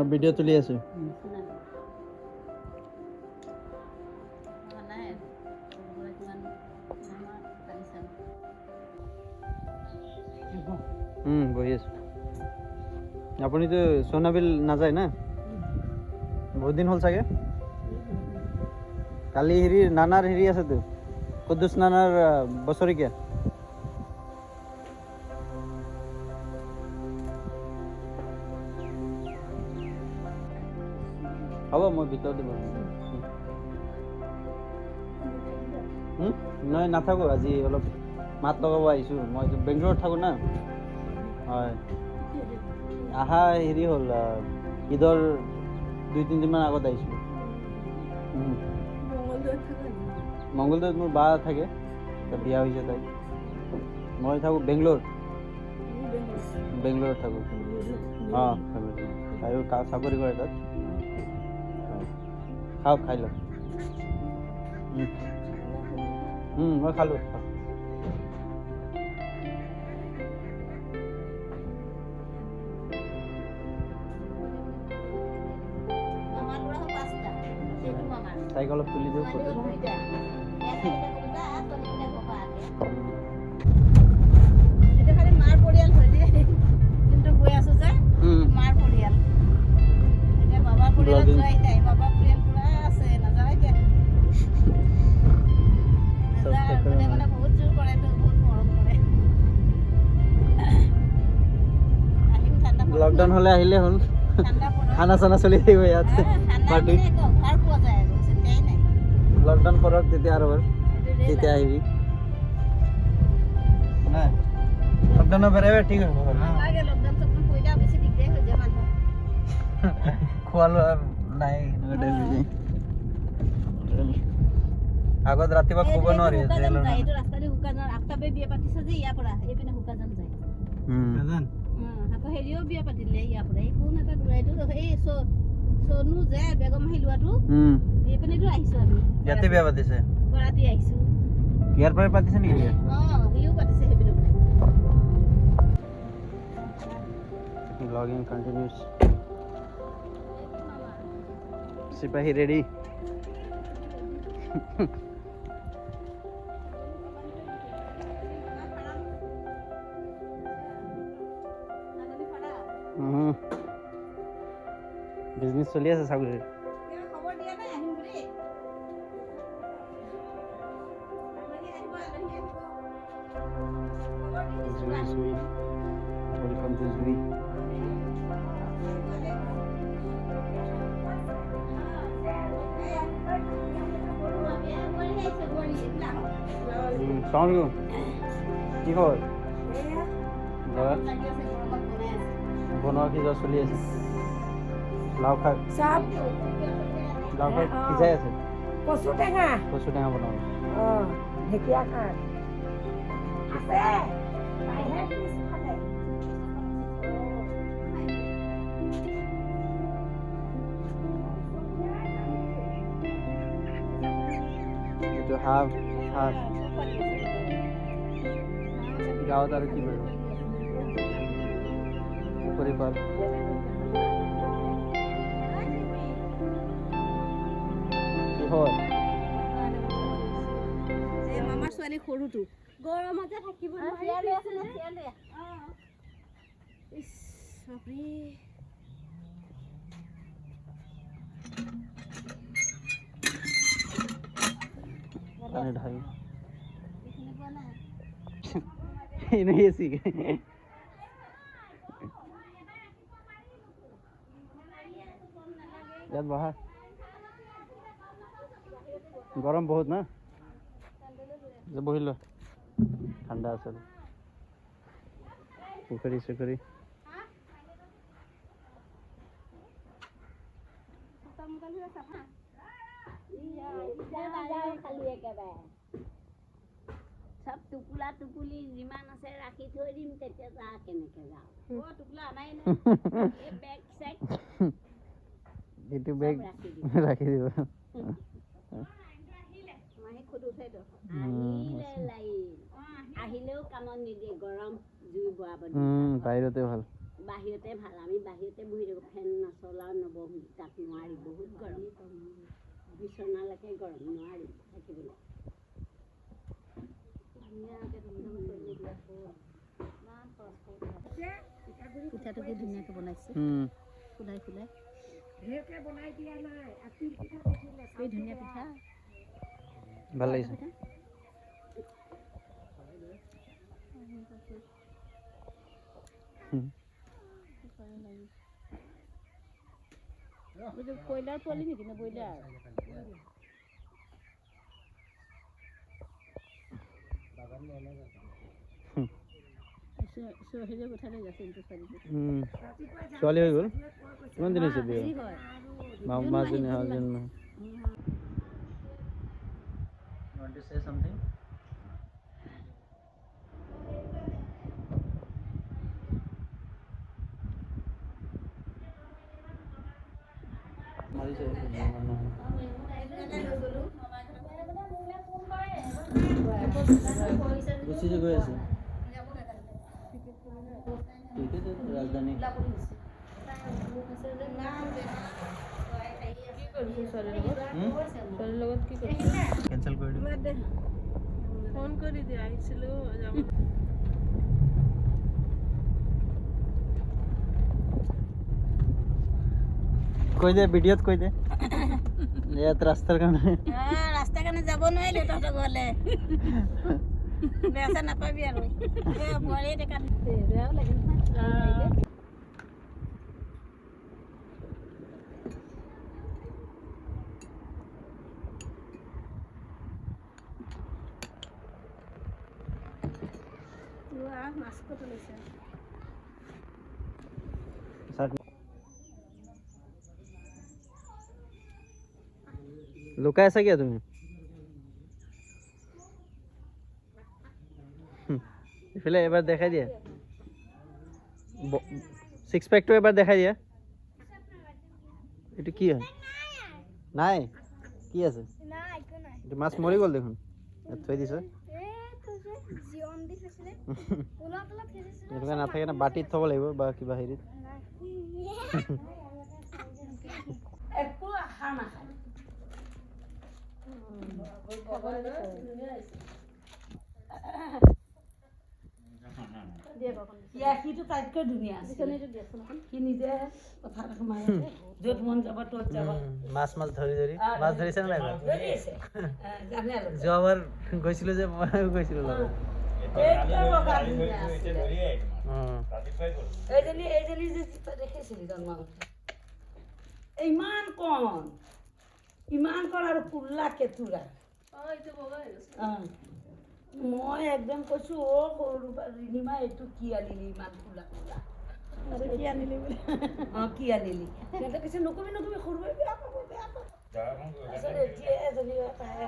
মই ভিডিঅ' তুলি আছোঁ। বহি আছোঁ। আপুনিতো সোনাবিল নাযায় না? বহুত দিন হ'ল চাগে। কালি নানাৰ আছেতো, কুদ্দুছ নানাৰ বছৰিকীয়া। হ'ব মই ভিতৰতে বহিম। নহয় নাথাকোঁ, আজি অলপ মাত লগাব আহিছোঁ। মই বেংগলোৰত থাকোঁ না। হয়, আহা হ'ল ঈদৰ 2-3 দিনমান আগত আহিছোঁ। মংগলদৈত মোৰ বা থাকে, বিয়া হৈছে তাই। মই থাকোঁ বেংগলোৰত থাকোঁ। অঁ, তাইও চাকৰি কৰে তাত। খাওক, খাই লওক। মই খালোঁ। তাইক অলপ তুলি দিওঁ ফটো। লকডাউন হলে আহিলে হ'ল, খানা চানা চলি থাকিব ইয়াত পাৰ্টি। লকডাউন কৰক তেতিয়া আৰু তেতিয়া আহিবি। নাই লকডাউনৰ বেৰে ঠিক হ'ব। খোৱা লোৱা নাই, আগত ৰাতিপুৱা শুব নোৱাৰি। হেৰিও বিয়া পাতিলে ইয়াৰ পৰা, কোন এটা চনু যে বেগম আহি লোৱাটো, এইপিনেতো আহিছো আমি। ইয়াতে বিয়া পাতিছে, গুৱাহাটী আহিছো। ইয়াৰ পৰা পাতিছে নেকি বিয়া? সিও পাতিছে সেইপিনে। Vlogging continues. Sipahi ready. Business চলি আছে ছাগলীৰ। Welcome to Zui. কি খবৰ? বনোৱা সিজোৱা চলি আছে। লাও শাক সিজাই আছে। কচু টেঙা বনাব। ঢেকীয়া শাক আছে। এইটো হাফ গাঁৱত আৰু কি কৰিব, পুখুৰী পাৰ। মামাৰ ছোৱালী সৰুটো গৰমতে থাকিব ইয়াত বহা, গৰম বহুত না, বহি লোৱা, ঠাণ্ডা আছে। পুখুৰী চুখুৰী সব টুকুলা টুকুলি যিমান আছে ৰাখি থৈ দিম, তেতিয়া যা কেনেকে যাওঁ। টুকুলা আনাই নাই, বেগ চেগ এইটো বেগ ৰাখি দিব। আহিলেও কামত নিদিয়ে, গৰম জুই বোৱাব। বাহিৰতে ভাল। বাহিৰতে ভাল আমি বাহিৰতে বহি থাকোঁ ফেন নচলাও নবহোঁ তাত নোৱাৰি বহুত গৰম বিচনালৈকে গৰম নোৱাৰি থাকিবলৈ ধুনীয়াকৈ ধুমধাম কৰি দিয়া পিঠাটো কি ধুনীয়াকৈ বনাইছে খুদাই খুদাই ঢেৰকে বনাই দিয়া নাই আৰু তিল পিঠা কৈছিলে এই ধুনীয়া পিঠা ভাল লাগিছে কয়লাৰ পোৱালি নেকি নে ব্ৰইলাৰ হেৰি পঠালে যাইছে ছোৱালী হৈ গ'ল কিমান দিন হৈছে বিয়া মাজনী জন্ম Want to say something? গুচি গৈ আছে ৰাজধানী কেঞ্চেল কৰি দিম ফোন কৰি দিয়া আহিছিলোঁ কৈ দে ভিডিঅ'ত কৈ দে ইয়াত ৰাস্তাৰ কাৰণে ৰাস্তাৰ কাৰণে যাব নোৱাৰিলোঁ তহঁতৰ ঘৰলৈ বেয়া চেয়া নাপাবি আৰু বোৱাৰী ডেকা বেয়াও লাগিল মাছ ক'ত লৈছে লুকাই আছা কিয় তুমি ইফালে এবাৰ দেখাই দিয়া সিক্স পেকটো এবাৰ দেখাই দিয়া এইটো কি হয় নাই কি আছে এইটো মাছ মৰি গ'ল দেখোন থৈ দিছ এনেকুৱা নাথাকে না বাটিত থ'ব লাগিব বা কিবা হেৰিত একো আশা নাখায় সিটো তাইতকৈ ধুনীয়া আছে সি নিজে পথাৰত সোমাই আছে য'ত মন যাব ত'ত যাব মাছ ধৰি ধৰি মাছ ধৰিছে নাই ধৰিছে জানে আৰু যোৱাবাৰ গৈছিলোঁ যে মই গৈছিলোঁ লগত এইজনী যে দেখিছিলি জন্ম ইমান কণ আৰু কুল্লা কেঁতুৰা মই একদম কৈছো অ সৰু ৰিণিমা এইটো কি আনিলি ইমান কুলা কুলা কি আনিলি কি আনিলি সিহঁতে কৈছে নকবি সৰুৱে বেয়া পাব তাৰপিছত এতিয়া এজনী পায়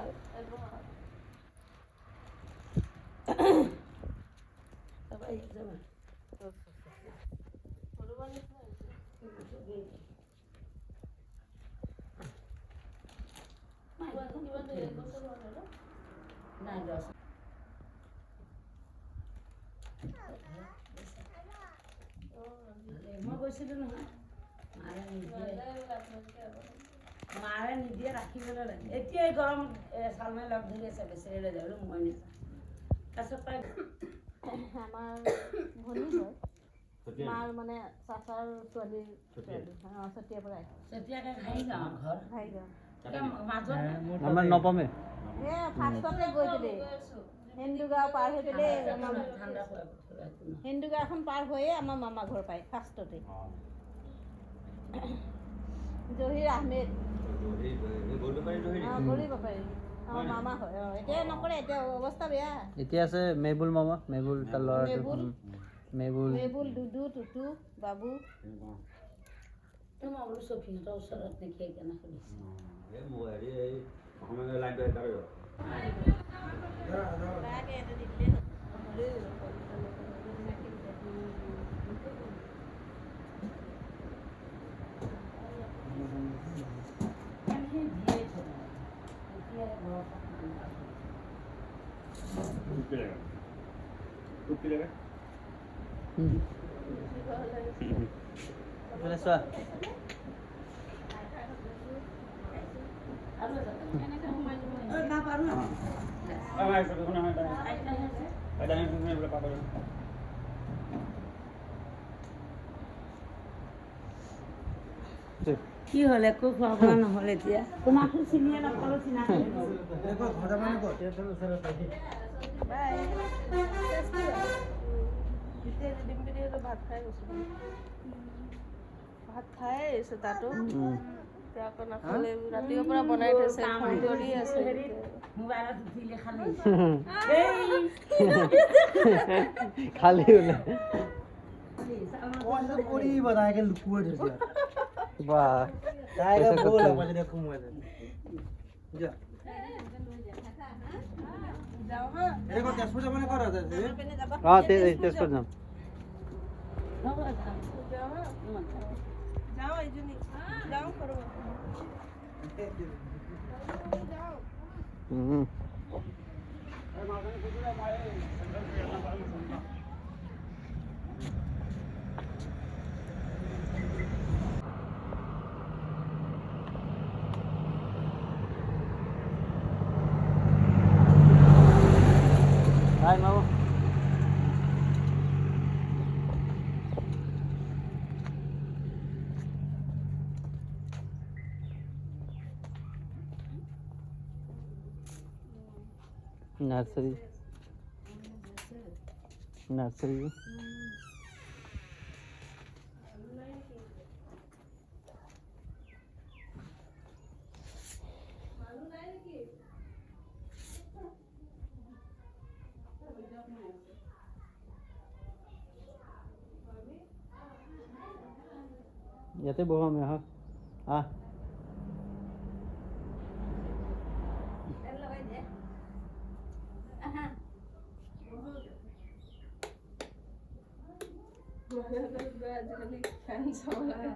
মই গৈছিলোঁ নহয় মাৰে নিদিয়ে ৰাখিবলৈ লাগে এতিয়া এই গৰমত চালমাই লগ ধৰি আছে বেচেৰি লৈ যাব মই নিছা তাৰপিছত তাই আমাৰ ভনী হয় মাৰ মানে চাচাৰ ছোৱালীৰ চতিয়াৰ পৰা তেতিয়াকে ঘাঁহি গাঁও মাজত আমাৰ নপামে ফাৰ্ষ্টতে গৈ পেলাই হিন্দুগাঁও পাৰ হৈ পেলাই ঠাণ্ডা হিন্দুগাঁওখন পাৰ হৈয়ে আমাৰ মামা ঘৰ পায় ফাৰ্ষ্টতে জহিৰ আহমেদ কৰিব পাৰি আমাৰ মামা হয় এতিয়া নকৰে এতিয়া অৱস্থা বেয়া এতিয়া আছে মেবুল মামা মেবুল তাৰ ল'ৰাটো মেবুল দুদু টুটু বাবু মই বোলো চফিহঁতৰ ওচৰত দেখি সেইকাৰণে সুধিছোঁ এইফালে চোৱা কি হ'ল একো খোৱা বোৱা নহ'ল এতিয়া তোমাকো চিনিয়ে নাপালোঁ চিনাকি ভাত খাই আহিছোঁ তাতো এতিয়া আকৌ নাখালে ৰাতিপুৱাৰ পৰা বনাই থৈছে ফোন কৰি আছে মোবাইলত উঠিলে খালি খালি বোলে কৰি বনাই কে লুকুৱাই থৈছে বাহ তাইকে বল আমাকে দেখো মই যা যাওঁ হা এনে কত তেজপুৰ যাব নে কত আছে তেজপুৰ যাম যাওঁ হা যাওঁ এইজনী যাওঁ কৰোঁ Hai mau. Nursery. Nursery. ইয়াতে বহো আমি আহ আহ আজিকালি ফেন চলাই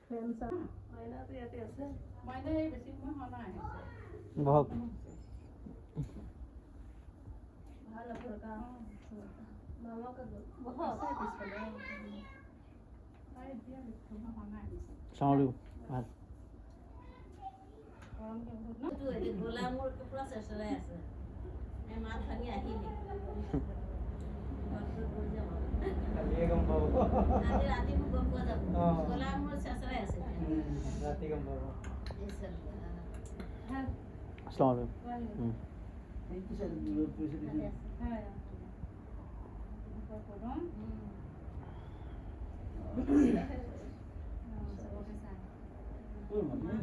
ফেন চাই মইনাটো ইয়াতে আছে মইনা এই বেছি সময় হোৱা নাই বহক ভাল লগা মামা কাগজ বহুত পিছফালে চাউল ভাত কালিয়ে গম পাব ৰাতি গম পাব আসসালামু আলাইকুম এই কি স্যার লোড পয়সা দিছে হ্যাঁ কোন মানে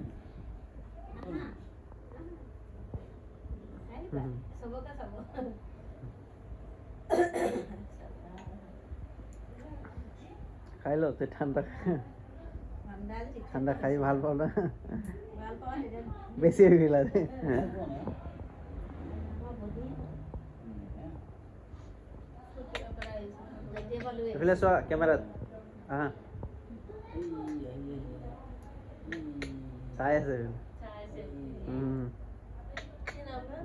খাই লো তে ঠান্ডা ঠান্ডা খাই ভাল পাও না বেশি হয়ে গেল এফালে চোৱা কেমেৰাত আহা চাই আছে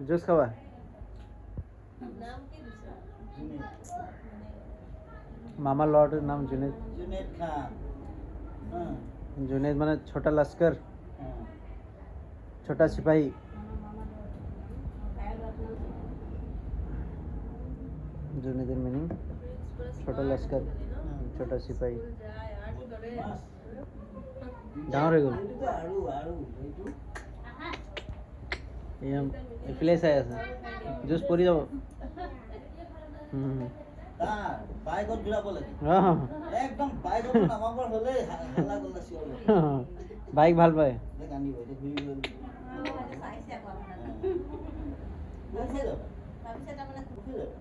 জুচ খাবা মামাৰ ল'ৰাটোৰ নাম জুনেদ জুনেদ খান জুনেদ মানে ছোটা লস্কৰ ছোটা সিপাহী জুনেদেৰ মিনিং ছোটা লস্কৰ ছোটা সিপাহী ডাঙৰ হৈ গ'ল আৰু এইটো এইফালে চাই আছে জুচ পৰি যাব তাৰ বাইকত ঘূৰাব লাগে একদম বাইকত নামাবৰ হ'লে হাল্লা গল্লা চিঞৰ বাইক ভাল পায় কান্দিব এতিয়া ঘূৰি গ'ল উঠি যাবা উঠি যাবা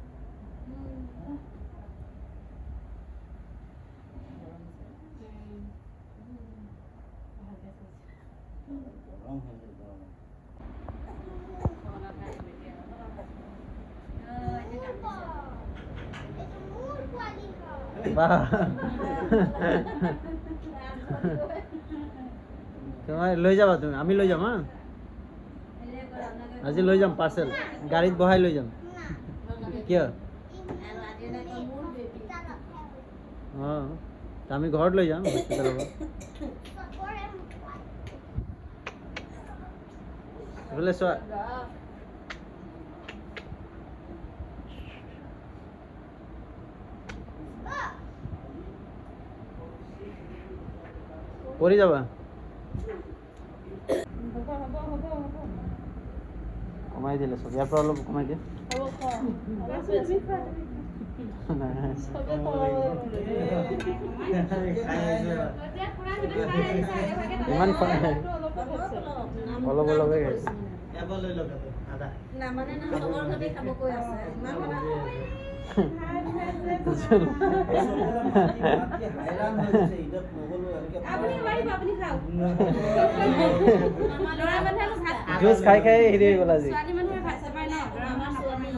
গৰম হৈ যায় গৰম তোমার লৈ যাবা তুমি আমি লৈ যাম হ্যাঁ আজি লৈ যাম পাৰ্চেল গাড়ীত বহাই লৈ যাম কিয় অঁ আমি ঘৰত লৈ যাম হস্পিটেলৰ পৰা এইফালে চোৱা পৰি যাবা কমাই দিলে চব ইয়াৰ পৰা অলপ কমাই দিয়ে ইমান অলপ অলপে খাইছে এবাৰ লৈ লওক আদা নামানে না চবৰ ঘৰতে খাব কৈ আছে ইমান হাইৰাণ হৈ গৈছে ইদত নগলো আপুনি পাৰিব আপুনি খাওক ল'ৰা মানুহে ভাত জুচ খাই খাই হেৰি হৈ গ'ল আজি ছোৱালী মানুহে ভাত চাপাই ন আমাৰ ছোৱালী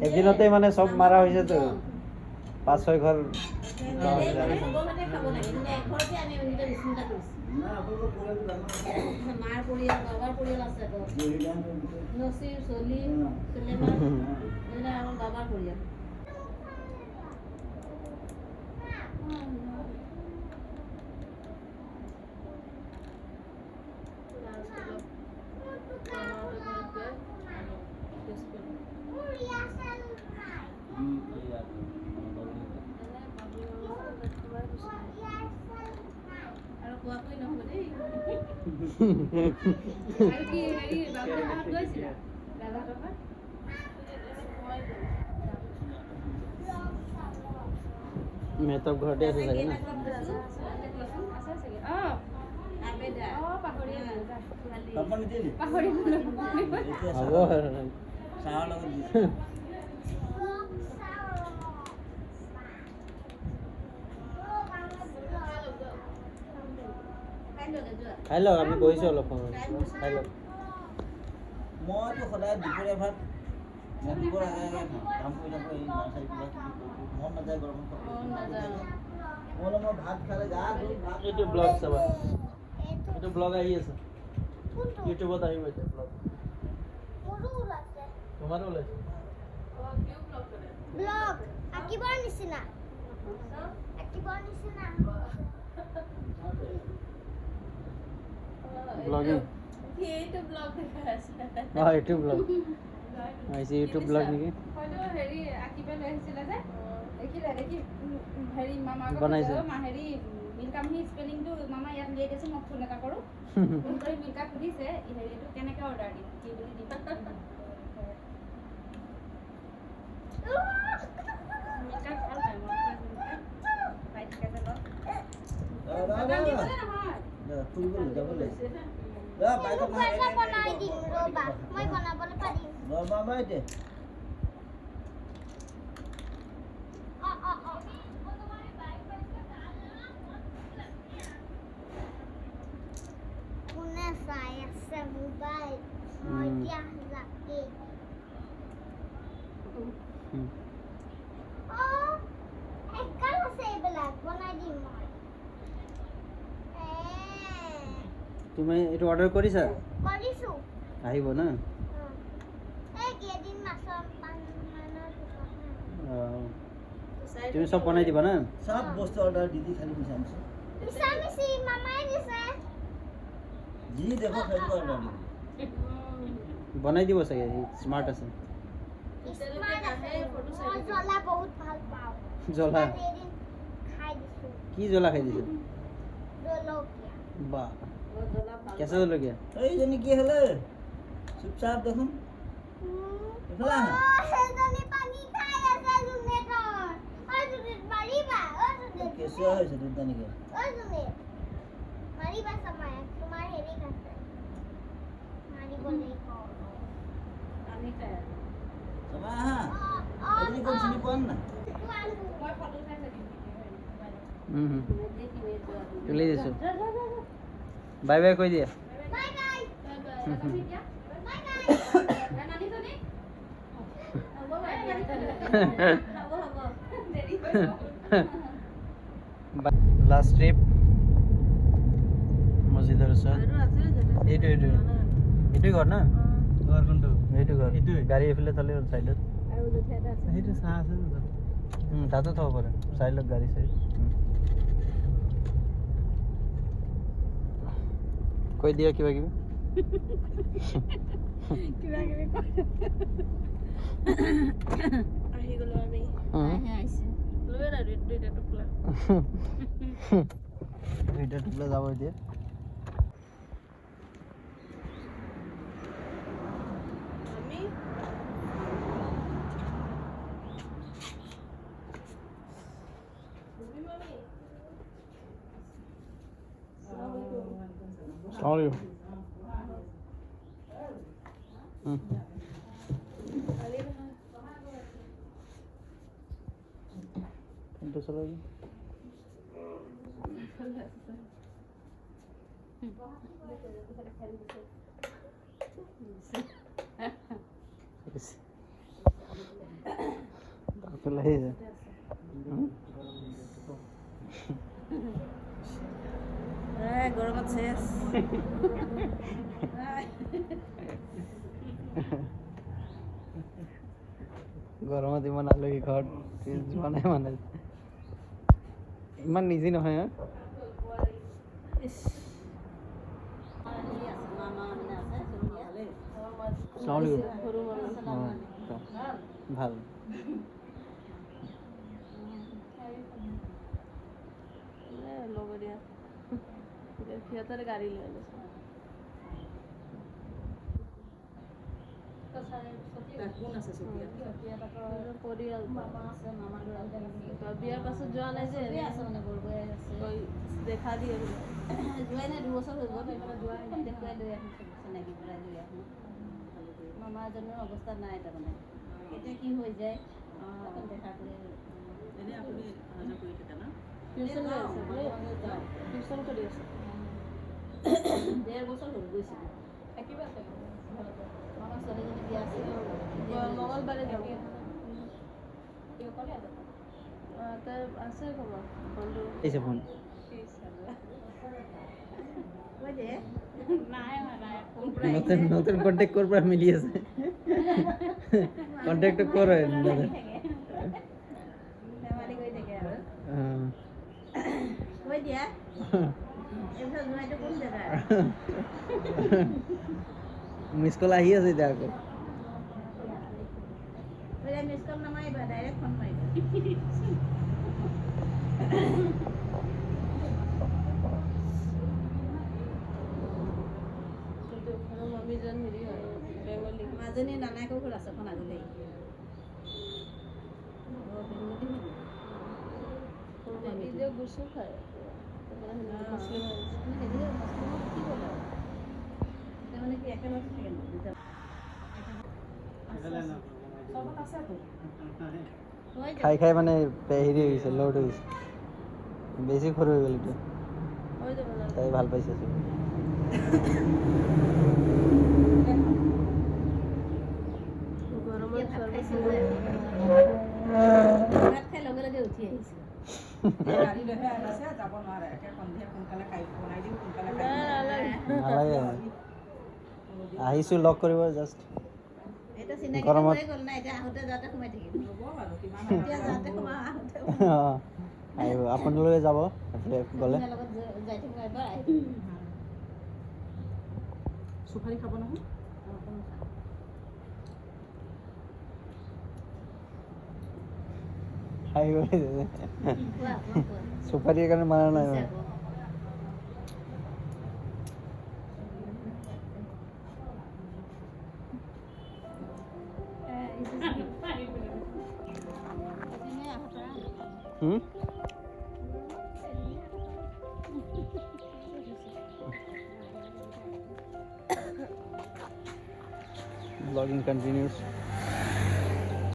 এদিনতে মানে চব মাৰা হৈছেতো 5-6 ঘৰ চবৰ ঘৰতে খাব লাগে কিন্তু এঘৰতে আমি নিজে চিন্তা কৰিছোঁ না আপোনালোক পৰিয়ালটো ডাঙৰ মাৰ পৰিয়াল বাবাৰ পৰিয়াল আছে তো নচিৰ চলি চুলেমান এইবিলাক আমাৰ বাবাৰ পৰিয়াল আৰু কোৱাকৈ নহ'ব দেই আৰু কি হেৰি বাবুৰ ঘৰত গৈছিলা দাদাহঁতৰ ঘৰত মেহতাব ঘৰতে আছে চাগে না পাপা নিদিলি হ'ব চাহৰ লগত দি খাই লওক আমি বহিছোঁ অলপ সময় খাই লওক মইতো সদায় দুপৰীয়া ভাত ৰাতিপুৱাৰ আগে আগে খাওঁ কাম কৰি থাকোঁ এই নাৰ্চাৰী কিবা কিবি কৰোঁ মন নাযায় গৰমত মই ভাত খালে গা ধুই ভাত এইটো ব্লগ চাবা এইটো ব্লগ আহি আছে ইউটিউবত আহিব এতিয়া ব্লগ তোমাৰো ওলাইছে ব্লগ আঁকিবৰ নিচিনা আঁকিবৰ নিচিনা ব্লগিং এইটো ব্লগ দেখা আছে অঁ এইটো ব্লগ আহিছে ইউটিউব ব্লগ নেকি হয়তো হেৰি আঁকিব লৈ আহিছিলে যে দেখিলে দেখি হেৰি মামা বনাইছে। হেৰি মিল্কামহি স্পেলিংটো মামা ইয়াত উলিয়াই দিছে মই ফোন এটা কৰোঁ ফোন কৰি মিল্কাক সুধিছে হেৰিটো কেনেকৈ অৰ্ডাৰ দিম কি বুলি দিম মিল্কাক ভাল পায় মই পাই থাকে যে লগ দিবলৈ নহয় ফুৰিবলৈ যাবলৈ বাইকত কুকুৰটা বনাই দিম ৰ'বা মই বনাবলৈ পাৰিম ৰবা এতিয়া কোনে চাই আছে মোবাইল মই এতিয়া লাগে একাল আছে এইবিলাক বনাই দিম মই তুমি এইটো অৰ্ডাৰ কৰিছা কৰিছোঁ আহিব না এই কেইদিন মানৰ পিছত অঁ তুমি চব বনাই দিবা না চব বস্তু অৰ্ডাৰ দি দি খালি পইচা আনিছে মিছামিচি মামাই দিছে যি দেখো সেইবোৰ অৰ্ডাৰ দি বনাই দিব চাগে স্মাৰ্ট আছে মই জ্বলা বহুত ভাল পাওঁ জ্বলা এদিন খাই দিছোঁ কি জ্বলা খাই দিছে জলকীয়া বা কেঁচা জলকীয়া এইজনী কি হ'লে চুপচাপ দেখোন এইফালে আহা সেইজনী পানী খাই আছে জুনেটৰ জুনেট মাৰিবা কেঁচুৱা হৈছে তোৰ তেনেকে জুনেট মাৰিবা চামাই তোমাৰ হেৰি আছে মাৰিব লাগিব আমি খাই চবা আহা এজনী কোন চিনি পোৱা নাই মই ফটো চাই থাকিম তুলি দিছোঁ বাই বাই কৈ দিয়া বাই বাই লাষ্ট ট্ৰিপ মছজিদৰ ওচৰত এইটো ঘৰ না ঘৰ কোনটো এইটো ঘৰ গাড়ী এইফালে থ'লে হ'ল চাইডত সেইটো চাহ আছে তাতো থ'ব পাৰে চাইডত গাড়ী চাইড কৈ দিয়া কিবা কিবি কিবা কিবি আহি গ'লো আমি আহিছে লৈ না দুইটা টুকুৰা দুইটা টুকুৰা যাব এতিয়া আমি Sorry. Itu salah lagi. Tak lagi ya. গৰমত শেষ গৰমত ইমান আলহী ঘৰত যোৱা নাই মানে ইমান নিজি নহয় হা ভাল ল'ব দিয়া সিহঁতৰ গাড়ী লৈ লৈছে কোন আছে চতিয়া পৰিয়াল বিয়াৰ পাছত যোৱা নাই যে দেখা দিয়ে যোৱাই নাই 2 বছৰ হৈ গ'ল দেখুৱাই লৈ আহিছোঁ চিনাকি কৰাই লৈ আহোঁ মামা এজনৰ অৱস্থা নাই তাৰমানে এতিয়া কি হৈ যায় দেখা কৰি এনে আপুনি অহা কৰি থাকে না টিউচন কৰি আছে টিউচন কৰি আছে 1.5 বছৰ হৈ গৈছিল থাকিবা মামা ছোৱালীজনী বিয়া আছিল মঙলবাৰে যাব তাই আছে খবৰ ফোনটো এই ফোন নতুন নতুন কন্টেক্ট ক'ৰ পৰা মিলি আছে কন্টেক্ট ক'ৰ হয় ধেমালি কৰি থাকে আৰু কৈ দিয়া এইবিলাক জোনাইটো কোন জেগাৰ মিছ কল আহি আছে এতিয়া আকৌ মিছ কল নামাৰিবা ডাইৰেক্ট ফোন মাৰিবা মামীজন হেৰি হয় বেংগলী মাজনী নানাইকৰ ঘৰ আছে এখন আগতেই নিজে গুচু খায় মুছলিম তাৰমানে কি একেলগে থাকে দুটা খাই খাই মানে হেৰি হৈ গৈছে ল'ড হৈ গৈছে বেছি সৰু হৈ গ'ল এতিয়া হৈ যাব না তাই ভাল পাইছে গৰমত ভাত খাই লগে লগে উঠি আহিছে গাড়ী লৈহে আহিছে যাব নোৱাৰে একে সন্ধিয়া সোনকালে খাই বনাই দিওঁ সোনকালে খাই নালাগে আহিছোঁ লগ কৰিব জাষ্ট এতিয়া চিনাকি গৰমত হৈ গ'ল না এতিয়া আহোঁতে যাওঁতে সোমাই থাকিম হ'ব বাৰু কিমান এতিয়া যাওঁতে সোমাওঁ আহোঁতে আহিব আপোনালোকে যাব গ'লে আপোনাৰ লগত যাই থাকিব এবাৰ আহিম চুপাৰী খাব নহয় আহিব কোৱা চুপাৰীৰ কাৰণে মাৰা নাই কোৱা Vlogging continues.